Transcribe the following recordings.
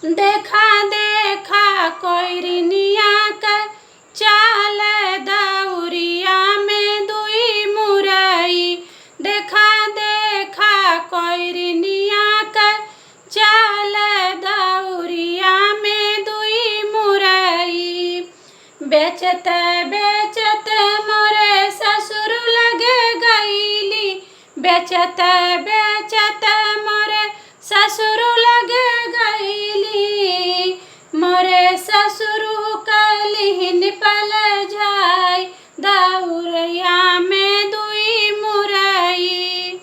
देखा देखा कोइरनिया का चाल दौरिया में दुई मुरई। देखा देखा कोइरनिया का चाल दौरिया में दुई मुरई। बेचत बेचत मोरे ससुर लगे गईली। बेचत बेचत मोरे ससुर लगे गईली। मोरे ससुर कलिहन पल जाय दौरिया में दुई मुरई।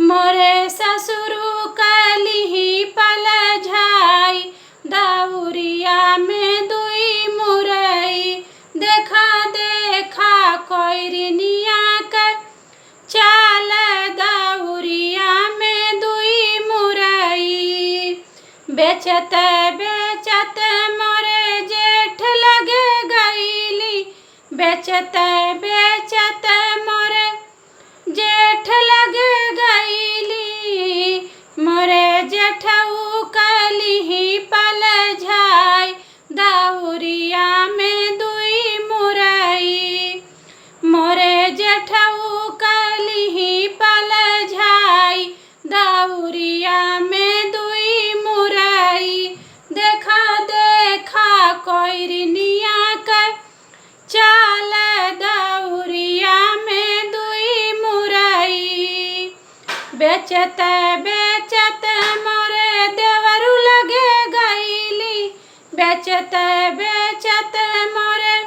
मोरे ससुर कलिही पल जाय दौरिया में दुई मुरई। देखा देखा कोइरनिया का चाल दौरिया में दुई मुरई। बेचत बेचत मोरे जेठ लगे गईली। बेचत बेचत मोरे जेठ लगे गईली। मोरे जेठऊ कलिही पल जाय दौरिया में दुई मुरई। मोरे जेठऊ कलिही पल जाय दौरिया में दुई मुरई। देखा देखा कोइरनिया का चाल दौरिया में दुई मुरई। बेचत बेचत मोरे देवरू लगे गईली। बेचत बेचत मोरे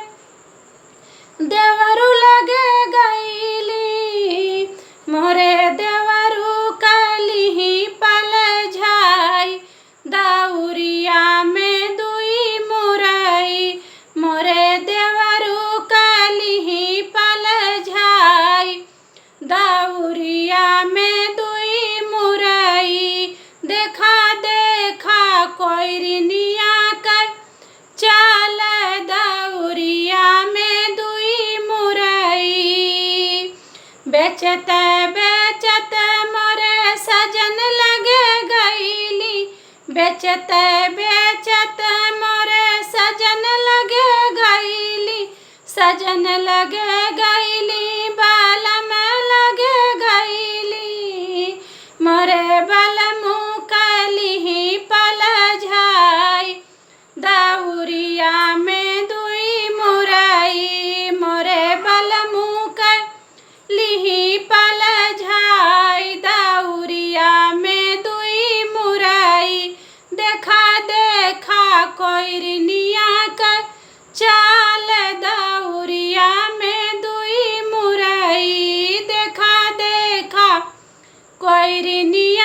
देवरू लगे गईली। मोरे देवरू कलिही पल जाय दौरिया में दुई मुरई। मोरे देवरू कलिही पल जाय दौरिया में दुई मुरई। देखा देखा कोइरनिया का चाल दौरिया में दुई मुरई। बेचत बेचत मोरे सजन लगे गईली। बेचत बेचत मोरे सजन लगे गईली। सजन लगे गईली बालम लगे गईली। मोरे बलमु कलिही पल जाय दौरिया में दुई मुरई। मोरे बलमु कलिही पल जाय दौरिया में दुई मुरई। देखा देखा कोइरनिया का चाल दौरिया में दुई मुरई। देखा देखा कोइरनिया